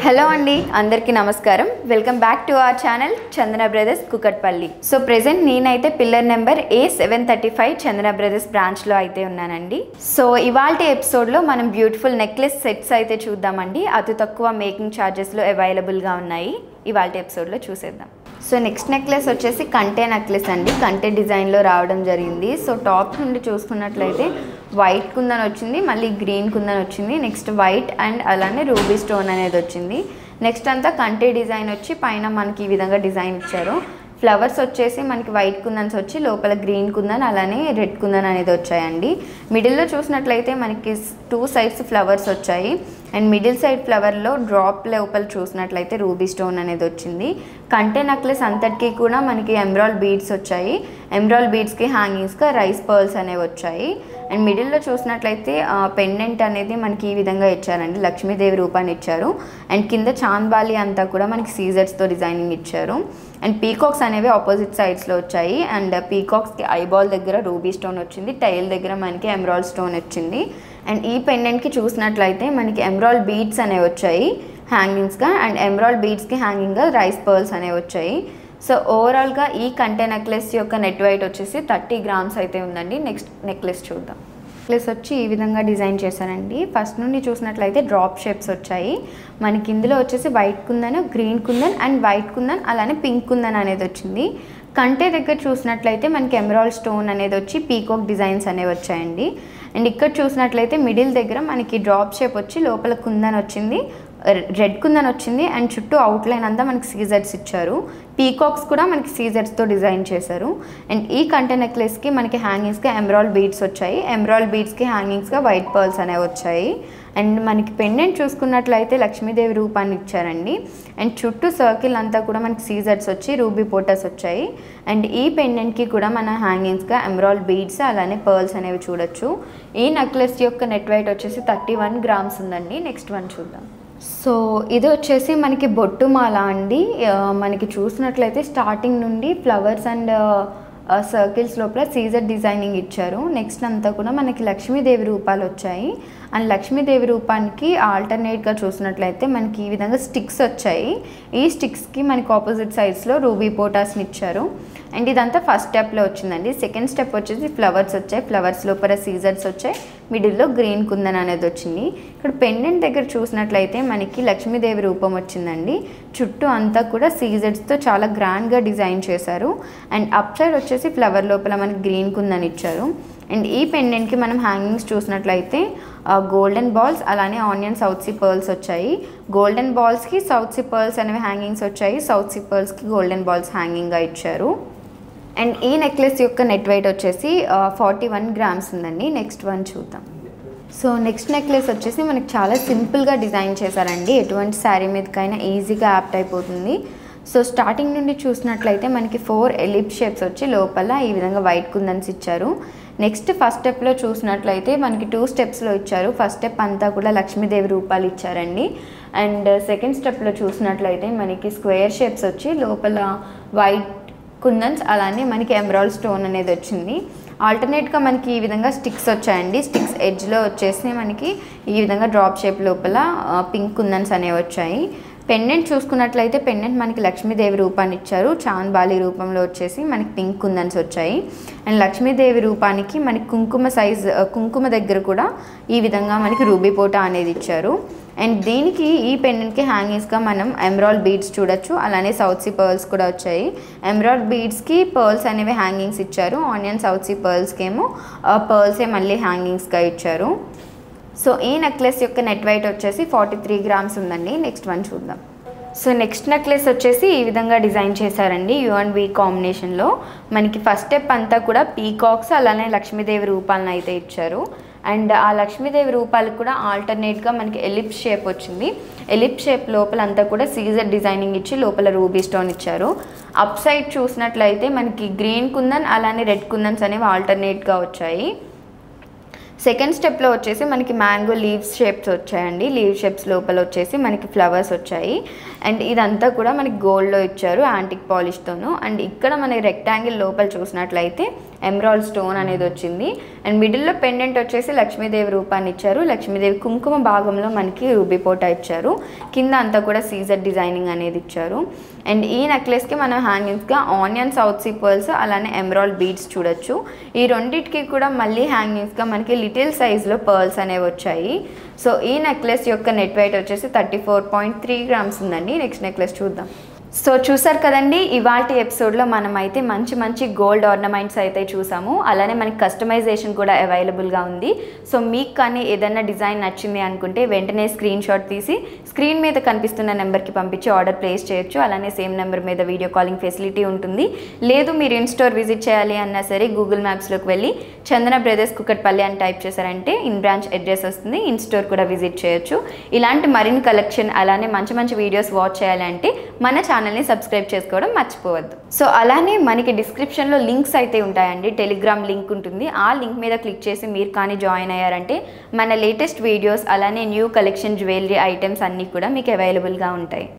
Hello అండి, అందరికీ నమస్కారం. Welcome back to our channel Chandana brothers Kukatpally. So present నేనైతే పిల్లర్ నెంబర్ A735 చందన brothers బ్రాంచ్లో అయితే ఉన్నానండి. సో ఇవాల్టి ఎపిసోడ్లో మనం బ్యూటిఫుల్ నెక్లెస్ సెట్స్ అయితే చూద్దామండి. అతి తక్కువ మేకింగ్ ఛార్జెస్లో అవైలబుల్గా ఉన్నాయి. ఇవాల్టి ఎపిసోడ్లో చూసేద్దాం. సో నెక్స్ట్ నెక్లెస్ వచ్చేసి కంటే నెక్లెస్ అండి. కంటే డిజైన్లో రావడం జరిగింది. సో టాప్ నుండి చూసుకున్నట్లయితే వైట్ కుందన్ వచ్చింది, మళ్ళీ గ్రీన్ కుందన్ వచ్చింది, నెక్స్ట్ వైట్ అండ్ అలానే రూబీ స్టోన్ అనేది వచ్చింది. నెక్స్ట్ అంతా కంటే డిజైన్ వచ్చి పైన మనకి ఈ విధంగా డిజైన్ ఇచ్చారు. ఫ్లవర్స్ వచ్చేసి మనకి వైట్ కుందన్స్ వచ్చి లోపల గ్రీన్ కుందన్ అలానే రెడ్ కుందన్ అనేది వచ్చాయండి. మిడిల్లో చూసినట్లయితే మనకి 2 సైడ్స్ ఫ్లవర్స్ వచ్చాయి అండ్ మిడిల్ సైడ్ ఫ్లవర్లో డ్రాప్ లోపల చూసినట్లయితే రూబీ స్టోన్ అనేది వచ్చింది. కంటే నెక్లెస్ అంతటికీ కూడా మనకి ఎమరాల్డ్ బీడ్స్ వచ్చాయి. ఎమరాల్డ్ బీడ్స్కి హ్యాంగింగ్స్గా రైస్ పర్ల్స్ అనేవి వచ్చాయి. అండ్ మిడిల్లో చూసినట్లయితే పెండెంట్ అనేది మనకి ఈ విధంగా ఇచ్చారండి. లక్ష్మీదేవి రూపాన్ని ఇచ్చారు. అండ్ కింద చాంద్బాలి అంతా కూడా మనకి సీజర్స్తో డిజైనింగ్ ఇచ్చారు. అండ్ పీకాక్స్ అనేవి ఆపోజిట్ సైడ్స్లో వచ్చాయి. అండ్ పీకాక్స్కి ఐబాల్ దగ్గర రూబీ స్టోన్ వచ్చింది, టైల్ దగ్గర మనకి ఎమరాల్డ్ స్టోన్ వచ్చింది. అండ్ ఈ పెండెంట్కి చూసినట్లయితే మనకి ఎమరాల్డ్ బీడ్స్ అనేవి వచ్చాయి హ్యాంగింగ్స్గా. అండ్ ఎమరాల్డ్ బీడ్స్కి హ్యాంగింగ్గా రైస్ పర్ల్స్ అనేవి వచ్చాయి. సో ఓవరాల్గా ఈ కంటే నెక్లెస్ యొక్క నెట్ వెయిట్ వచ్చేసి 30 గ్రామ్స్ అయితే ఉందండి. నెక్స్ట్ నెక్లెస్ చూద్దాం. నెక్లెస్ వచ్చి ఈ విధంగా డిజైన్ చేశారండి. ఫస్ట్ నుండి చూసినట్లయితే డ్రాప్ షేప్స్ వచ్చాయి. మనకి ఇందులో వచ్చేసి white kundan, green kundan and white kundan అలానే పింక్ కుందన్ అనేది వచ్చింది. కంటే దగ్గర చూసినట్లయితే మనకి ఎమరాల్డ్ స్టోన్ అనేది వచ్చి పీకాక్ డిజైన్స్ అనేవి వచ్చాయండి. అండ్ ఇక్కడ చూసినట్లయితే మిడిల్ దగ్గర మనకి డ్రాప్ షేప్ వచ్చి లోపల కుందన్ వచ్చింది, రెడ్ కుందన్ వచ్చింది అండ్ చుట్టూ అవుట్లైన్ అంతా మనకి సీజర్స్ ఇచ్చారు. పీకాక్స్ కూడా మనకి సీజర్స్తో డిజైన్ చేశారు. అండ్ ఈ కంటే నెక్లెస్కి మనకి హ్యాంగింగ్స్గా ఎమరాల్డ్ బీడ్స్ వచ్చాయి. ఎమరాల్డ్ బీడ్స్కి హ్యాంగింగ్స్గా వైట్ పర్ల్స్ అనేవి వచ్చాయి. అండ్ మనకి పెండెంట్ చూసుకున్నట్లయితే లక్ష్మీదేవి రూపాన్ని ఇచ్చారండి. అండ్ చుట్టూ సర్కిల్ అంతా కూడా మనకి సీజర్స్ వచ్చి రూబీ పోటస్ వచ్చాయి. అండ్ ఈ పెండెంట్కి కూడా మన హ్యాంగింగ్స్గా ఎమరాల్డ్ బీడ్స్ అలానే పర్ల్స్ అనేవి చూడొచ్చు. ఈ నెక్లెస్ యొక్క నెట్ వెయిట్ వచ్చేసి 31 గ్రామ్స్ ఉందండి. నెక్స్ట్ వన్ చూద్దాం. సో ఇది వచ్చేసి మనకి బొట్టుమాల అండి. మనకి చూసినట్లయితే స్టార్టింగ్ నుండి ఫ్లవర్స్ అండ్ సర్కిల్స్ లోపల సీజర్ డిజైనింగ్ ఇచ్చారు. నెక్స్ట్ అంతా కూడా మనకి లక్ష్మీదేవి రూపాలు వచ్చాయి. అండ్ లక్ష్మీదేవి రూపానికి ఆల్టర్నేట్గా చూసినట్లయితే మనకి ఈ విధంగా స్టిక్స్ వచ్చాయి. ఈ స్టిక్స్కి మనకి ఆపోజిట్ సైడ్స్లో రూబీ పోటాస్ని ఇచ్చారు. అండ్ ఇదంతా ఫస్ట్ స్టెప్లో వచ్చిందండి. సెకండ్ స్టెప్ వచ్చేసి ఫ్లవర్స్ వచ్చాయి. ఫ్లవర్స్ లోపల సీజర్స్ వచ్చాయి. మిడిల్లో గ్రీన్ కుందన్ అనేది వచ్చింది. ఇక్కడ పెండెంట్ దగ్గర చూసినట్లయితే మనకి లక్ష్మీదేవి రూపం వచ్చిందండి. చుట్టూ అంతా కూడా సీజర్స్తో చాలా గ్రాండ్గా డిజైన్ చేశారు. అండ్ అప్ సైడ్ వచ్చేసి ఫ్లవర్ లోపల మనకి గ్రీన్ కుందన్ ఇచ్చారు. అండ్ ఈ పెండెంట్కి మనం హ్యాంగింగ్స్ చూసినట్లయితే గోల్డెన్ బాల్స్ అలానే ఆనియన్ సౌత్ సీ పర్ల్స్ వచ్చాయి. గోల్డెన్ బాల్స్కి సౌత్ సీ పర్ల్స్ అనేవి హ్యాంగింగ్స్ వచ్చాయి. సౌత్ సీ పర్ల్స్కి గోల్డెన్ బాల్స్ హ్యాంగింగ్గా ఇచ్చారు. అండ్ ఈ నెక్లెస్ యొక్క నెట్ వెయిట్ వచ్చేసి 41 గ్రామ్స్ ఉందండి. నెక్స్ట్ వన్ చూద్దాం. సో నెక్స్ట్ నెక్లెస్ వచ్చేసి మనకి చాలా సింపుల్గా డిజైన్ చేశారండి. ఎటువంటి శారీ మీదకైనా ఈజీగా యాప్ట్ అయిపోతుంది. సో స్టార్టింగ్ నుండి చూసినట్లయితే మనకి 4 ఎలిప్ షేప్స్ వచ్చి లోపల ఈ విధంగా వైట్ కుందన్స్ ఇచ్చారు. నెక్స్ట్ ఫస్ట్ స్టెప్లో చూసినట్లయితే మనకి 2 స్టెప్స్లో ఇచ్చారు. ఫస్ట్ స్టెప్ అంతా కూడా లక్ష్మీదేవి రూపాలు ఇచ్చారండి. అండ్ సెకండ్ స్టెప్లో చూసినట్లయితే మనకి స్క్వేర్ షేప్స్ వచ్చి లోపల వైట్ కుందన్స్ అలానే మనకి ఎమరాల్డ్ స్టోన్ అనేది వచ్చింది. ఆల్టర్నేట్గా మనకి ఈ విధంగా స్టిక్స్ వచ్చాయండి. స్టిక్స్ ఎడ్జ్లో వచ్చేసి మనకి ఈ విధంగా డ్రాప్ షేప్ లోపల పింక్ కుందన్స్ అనేవి వచ్చాయి. పెండెంట్ చూసుకున్నట్లయితే పెండెంట్ మనకి లక్ష్మీదేవి రూపాన్ని ఇచ్చారు. చాంద్బాలి రూపంలో వచ్చేసి మనకి పింక్ కుందన్స్ వచ్చాయి. అండ్ లక్ష్మీదేవి రూపానికి మనకి కుంకుమ దగ్గర కూడా ఈ విధంగా మనకి రూబీ పోటా అనేది ఇచ్చారు. అండ్ దీనికి ఈ పెండెంట్కి హ్యాంగింగ్స్గా మనం ఎమరాల్డ్ బీడ్స్ చూడొచ్చు. అలానే సౌత్ సీ పర్ల్స్ కూడా వచ్చాయి. ఎమరాల్డ్ బీడ్స్కి పర్ల్స్ అనేవి హ్యాంగింగ్స్ ఇచ్చారు. ఆనియన్ సౌత్ సీ పర్ల్స్కి ఏమో పర్ల్సే మళ్ళీ హ్యాంగింగ్స్గా ఇచ్చారు. సో ఈ నెక్లెస్ యొక్క నెట్ వెయిట్ వచ్చేసి 43 గ్రామ్స్ ఉందండి. నెక్స్ట్ వన్ చూద్దాం. సో నెక్స్ట్ నెక్లెస్ వచ్చేసి ఈ విధంగా డిజైన్ చేశారండి. యూ అండ్ వి కాంబినేషన్లో మనకి ఫస్ట్ స్టెప్ అంతా కూడా పీకాక్స్ అలానే లక్ష్మీదేవి రూపాలను అయితే ఇచ్చారు. అండ్ ఆ లక్ష్మీదేవి రూపాలకు కూడా ఆల్టర్నేట్గా మనకి ఎలిప్స్ షేప్ వచ్చింది. ఎలిప్స్ షేప్ లోపల అంతా కూడా సీజర్ డిజైనింగ్ ఇచ్చి లోపల రూబీ స్టోన్ ఇచ్చారు. అప్ సైడ్ చూసినట్లయితే మనకి గ్రీన్ కుందన్ అలానే రెడ్ కుందన్స్ అనేవి ఆల్టర్నేట్గా వచ్చాయి. సెకండ్ స్టెప్లో వచ్చేసి మనకి మ్యాంగో లీవ్స్ షేప్స్ వచ్చాయండి. లీవ్ షేప్స్ లోపల వచ్చేసి మనకి ఫ్లవర్స్ వచ్చాయి. అండ్ ఇదంతా కూడా మనకి గోల్డ్లో ఇచ్చారు యాంటిక్ పాలిష్తోను. అండ్ ఇక్కడ మనకి రెక్టాంగిల్ లోపల చూసినట్లయితే ఎమరాల్డ్ స్టోన్ అనేది వచ్చింది. అండ్ మిడిల్లో పెండెంట్ వచ్చేసి లక్ష్మీదేవి రూపాన్ని ఇచ్చారు. లక్ష్మీదేవి కుంకుమ భాగంలో మనకి రూబీ పోటా ఇచ్చారు. కింద అంతా కూడా సీజర్ డిజైనింగ్ అనేది ఇచ్చారు. అండ్ ఈ నెక్లెస్కి మనం హ్యాంగింగ్స్గా ఆనియన్ సౌత్ సీ పర్ల్స్ అలానే ఎమరాల్డ్ బీడ్స్ చూడొచ్చు. ఈ రెండింటికి కూడా మళ్ళీ హ్యాంగింగ్స్గా మనకి లిటిల్ సైజ్లో పర్ల్స్ అనేవి వచ్చాయి. సో ఈ నెక్లెస్ యొక్క నెట్ వెయిట్ వచ్చేసి 34.3 గ్రామ్స్ ఉందండి. నెక్స్ట్ నెక్లెస్ చూద్దాం. సో చూసారు కదండి, ఇవాల్టి ఎపిసోడ్లో మనం అయితే మంచి గోల్డ్ ఆర్నమెంట్స్ అయితే చూసాము. అలానే మనకి కస్టమైజేషన్ కూడా అవైలబుల్గా ఉంది. సో మీకు కానీ ఏదైనా డిజైన్ నచ్చింది అనుకుంటే వెంటనే స్క్రీన్ షాట్ తీసి స్క్రీన్ మీద కనిపిస్తున్న నెంబర్కి పంపించి ఆర్డర్ ప్లేస్ చేయొచ్చు. అలానే సేమ్ నెంబర్ మీద వీడియో కాలింగ్ ఫెసిలిటీ ఉంటుంది. లేదు మీరు ఇన్ స్టోర్ విజిట్ చేయాలి అన్నా సరే గూగుల్ మ్యాప్స్లోకి వెళ్ళి చందన బ్రదర్స్ కుకట్పల్లి అని టైప్ చేశారంటే ఇన్ బ్రాంచ్ అడ్రస్ వస్తుంది. ఇన్ స్టోర్ కూడా విజిట్ చేయొచ్చు. ఇలాంటి మరిన్ని కలెక్షన్ అలానే మంచి వీడియోస్ వాచ్ చేయాలంటే మన ఛానల్ని సబ్స్క్రైబ్ చేసుకోవడం మర్చిపోవద్దు. సో అలానే మనకి డిస్క్రిప్షన్లో లింక్స్ అయితే ఉంటాయండి. టెలిగ్రామ్ లింక్ ఉంటుంది. ఆ లింక్ మీద క్లిక్ చేసి మీరు కానీ జాయిన్ అయ్యారంటే మన లేటెస్ట్ వీడియోస్ అలానే న్యూ కలెక్షన్ జ్యువెలరీ ఐటమ్స్ అన్నీ కూడా మీకు అవైలబుల్గా ఉంటాయి.